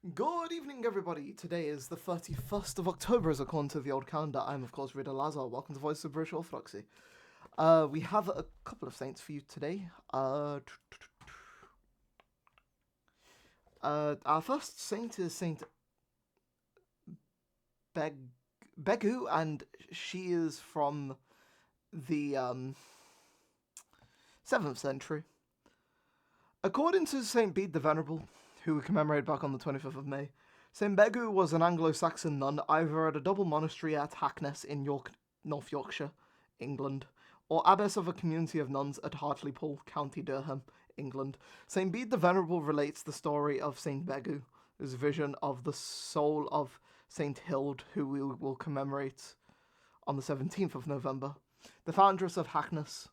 Good evening, everybody. Today is the 31st of October, as according to the old calendar. I'm, of course, Reader Lazar. Welcome to Voice of British Orthodoxy. We have a couple of saints for you today. Our first saint is Saint Begu, and she is from the 7th century. According to Saint Bede the Venerable, who we commemorate back on the 25th of May, St. Begu was an Anglo-Saxon nun either at a double monastery at Hackness in North Yorkshire, England, or abbess of a community of nuns at Hartlepool, County Durham, England. St. Bede the Venerable relates the story of St. Begu's vision of the soul of St. Hild, who we will commemorate on the 17th of November, the foundress of Hackness,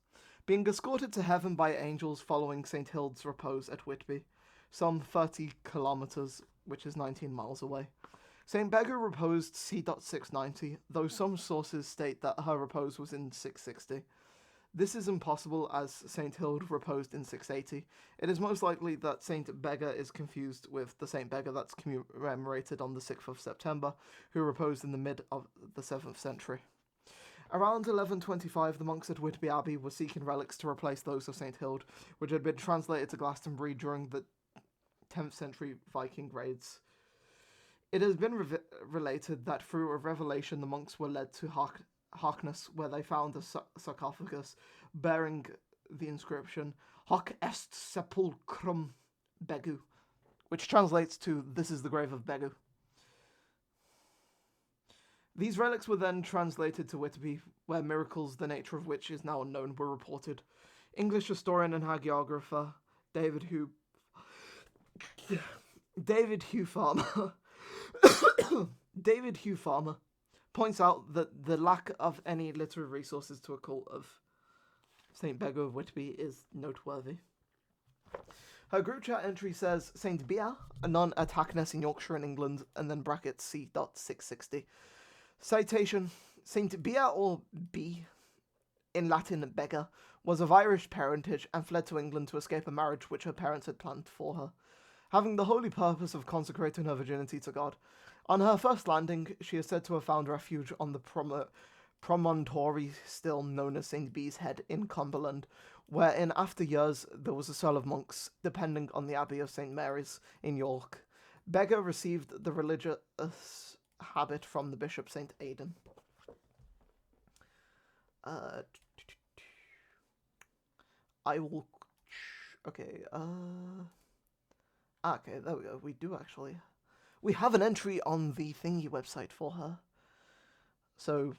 being escorted to heaven by angels following St. Hild's repose at Whitby, some 30 kilometres, which is 19 miles away. St. Begu reposed c.690, though some sources state that her repose was in 660. This is impossible, as St. Hild reposed in 680. It is most likely that St. Bega is confused with the St. Bega that's commemorated on the 6th of September, who reposed in the mid of the 7th century. Around 1125, the monks at Whitby Abbey were seeking relics to replace those of St. Hild, which had been translated to Glastonbury during the 10th century Viking raids. It has been related that through a revelation the monks were led to Harkness, where they found a sarcophagus bearing the inscription Hoc est sepulchrum Begu, which translates to "This is the grave of Begu." These relics were then translated to Whitby, where miracles, the nature of which is now unknown, were reported. English historian and hagiographer David Hugh Farmer points out that the lack of any literary resources to a cult of St. Begu of Whitby is noteworthy. Her group chat entry says St. Bea, a nun at Hackness in Yorkshire in England, and then brackets c.660. Citation: St. Bea, or B, in Latin Bega, was of Irish parentage and fled to England to escape a marriage which her parents had planned for her, having the holy purpose of consecrating her virginity to God. On her first landing, she is said to have found refuge on the promontory still known as St. Bee's Head in Cumberland, where in after years there was a cell of monks depending on the Abbey of St. Mary's in York. Bega received the religious habit from the Bishop St. Aidan. I will... Okay, okay, there we go. We do actually... We have an entry on the thingy website for her. So...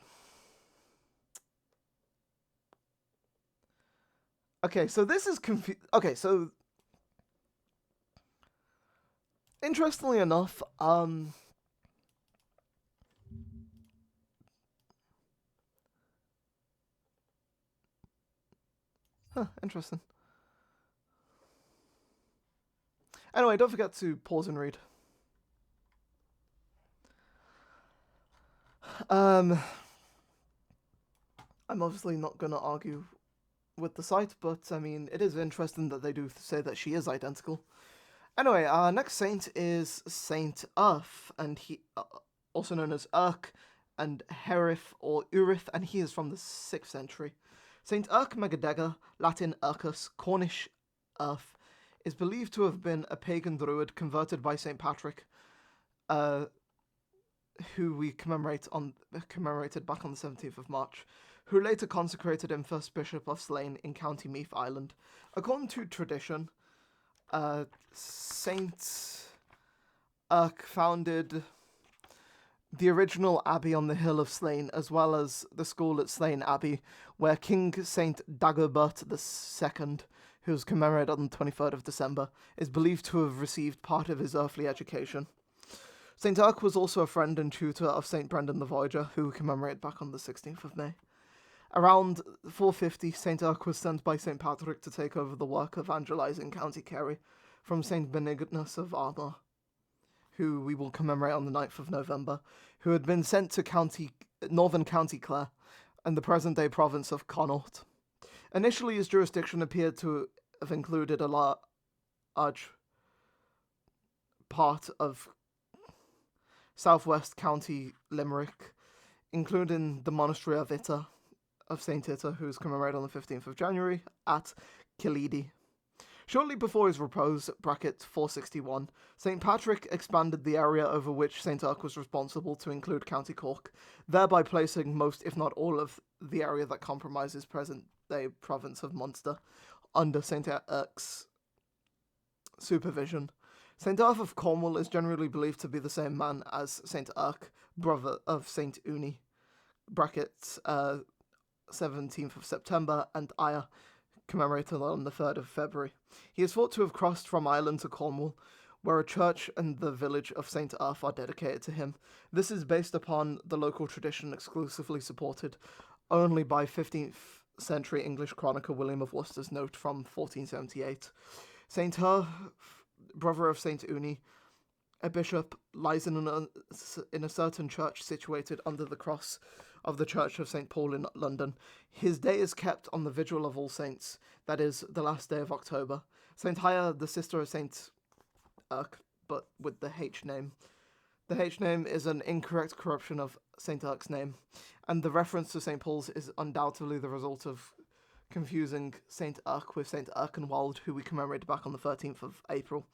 Okay, so this is Okay, so... Interestingly enough, interesting. Anyway, don't forget to pause and read. I'm obviously not going to argue with the site, but, I mean, it is interesting that they do say that she is identical. Anyway, our next saint is Saint Erth, and he, also known as Erc and Hierarch or Erth, and he is from the 6th century. Saint Erc Megadega, Latin Ercus, Cornish Erth, is believed to have been a pagan druid converted by St. Patrick, who we commemorated back on the 17th of March, who later consecrated him first Bishop of Slane in County Meath, Ireland. According to tradition, Saint Erc founded the original abbey on the hill of Slane, as well as the school at Slane Abbey, where King Saint Dagobert II, who was commemorated on the 23rd of December, is believed to have received part of his earthly education. St. Erc was also a friend and tutor of St. Brendan the Voyager, who we commemorate back on the 16th of May. Around 450, St. Erc was sent by St. Patrick to take over the work of evangelizing County Kerry from St. Benignus of Armagh, who we will commemorate on the 9th of November, who had been sent to northern County Clare and the present-day province of Connaught. Initially, his jurisdiction appeared to have included a large part of southwest County Limerick, including the monastery of St Ita, who is commemorated on the 15th of January at Killeedy. Shortly before his repose, bracket 461, St Patrick expanded the area over which St Erc was responsible to include County Cork, thereby placing most, if not all, of the area that compromises present-day province of Munster under St Erc's supervision. St Erth of Cornwall is generally believed to be the same man as St Erc, brother of St Uni, brackets 17th of September, and Aya, commemorated on the 3rd of February. He is thought to have crossed from Ireland to Cornwall, where a church and the village of St Erth are dedicated to him. This is based upon the local tradition exclusively supported only by 15th century English chronicler William of Worcester's note from 1478. St Herygh, brother of St Uni, a bishop, lies in a certain church situated under the cross of the Church of St Paul in London. His day is kept on the Vigil of All Saints, that is, the last day of October. St Haya, the sister of St Erc, but with the H name. The H name is an incorrect corruption of St Erc's name, and the reference to St Paul's is undoubtedly the result of confusing St Erc with St Erkenwald, who we commemorated back on the 13th of April.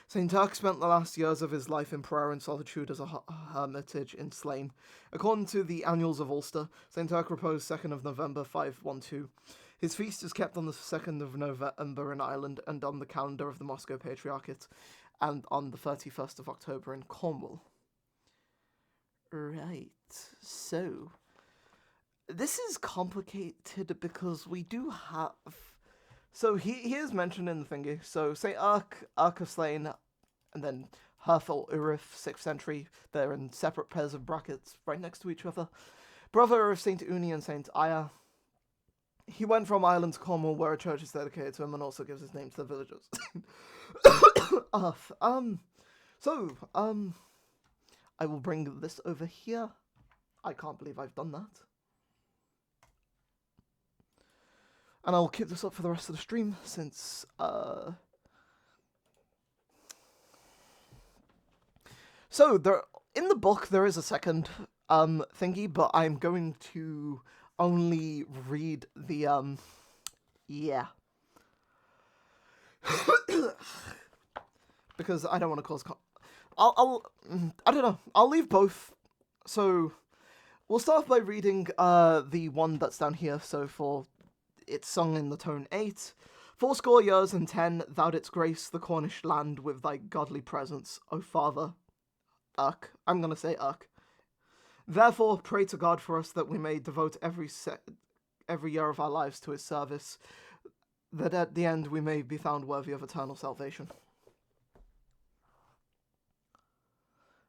St Erc spent the last years of his life in prayer and solitude as a hermitage in Slane. According to the Annals of Ulster, St Erc reposed 2nd of November 512. His feast is kept on the 2nd of November in Ireland and on the calendar of the Moscow Patriarchate, and on the 31st of October in Cornwall. Right, so this is complicated because we do have... So he is mentioned in the thingy. So St Erc, Erc of Slane, and then Wherefore, 6th century. They're in separate pairs of brackets right next to each other. Brother of St Uni and St Aya. He went from Ireland to Cornwall, where a church is dedicated to him, and also gives his name to the villagers. Erth. I will bring this over here. I can't believe I've done that. And I'll keep this up for the rest of the stream, since, So, in the book, there is a second, thingy, but I'm going to only read the, yeah. Because I don't want to cause I don't know, I'll leave both. So, we'll start by reading, the one that's down here, so for... It's sung in the tone 8. 80 years and 10, thou didst grace the Cornish land with thy godly presence, O Father Erc. I'm going to say Erc. Therefore, pray to God for us that we may devote every year of our lives to his service, that at the end we may be found worthy of eternal salvation.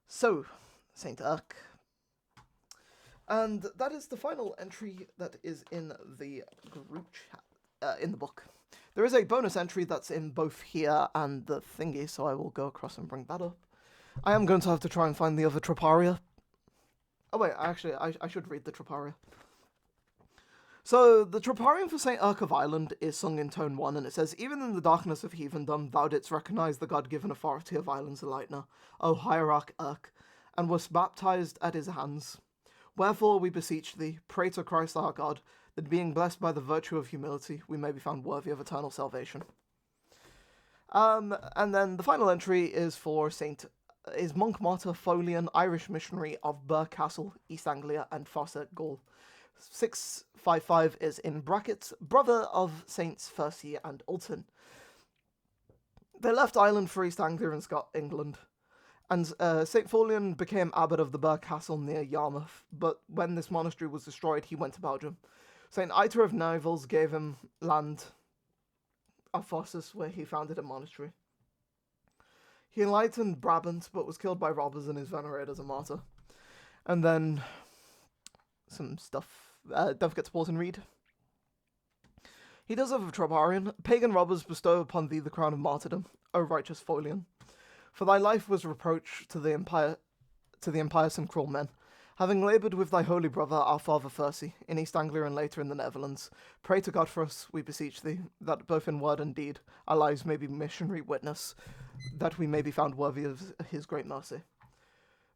So, St. Erc. And that is the final entry that is in the group chat, in the book. There is a bonus entry that's in both here and the thingy, so I will go across and bring that up. I am going to have to try and find the other Troparia. Oh wait, actually, I should read the Troparia. So, the Troparion for St Erc of Ireland is sung in tone 1, and it says, Even in the darkness of heathendom, thou didst recognise the God-given authority of Ireland's Enlightener, O Hierarch Erc, and wast baptised at his hands. Wherefore we beseech thee, pray to Christ our God, that being blessed by the virtue of humility, we may be found worthy of eternal salvation. And then the final entry is for monk martyr Foillan, Irish missionary of Birr Castle, East Anglia, and Fawcett, Gaul. 655 is in brackets, brother of Saints Fursey and Alton. They left Ireland for East Anglia and England. And St Foillan became abbot of the Birr Castle near Yarmouth, but when this monastery was destroyed, he went to Belgium. St Ita of Nivelles gave him land at Fosses, where he founded a monastery. He enlightened Brabant, but was killed by robbers and is venerated as a martyr. And then some stuff. Don't forget to pause and read. He does have a Troparion. Pagan robbers bestow upon thee the crown of martyrdom, O righteous Foillan. For thy life was reproach to the impious and cruel men, Having laboured with thy holy brother, our Father Fursey, in East Anglia and later in the Netherlands, pray to God for us, we beseech thee, that both in word and deed our lives may be missionary witness, that we may be found worthy of his great mercy.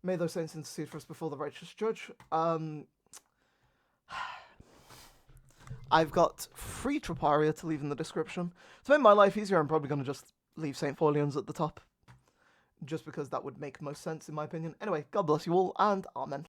May those saints intercede for us before the righteous judge. I've got 3 Troparia to leave in the description. To make my life easier, I'm probably going to just leave St Foillan's at the top, just because that would make most sense in my opinion. Anyway, God bless you all, and Amen.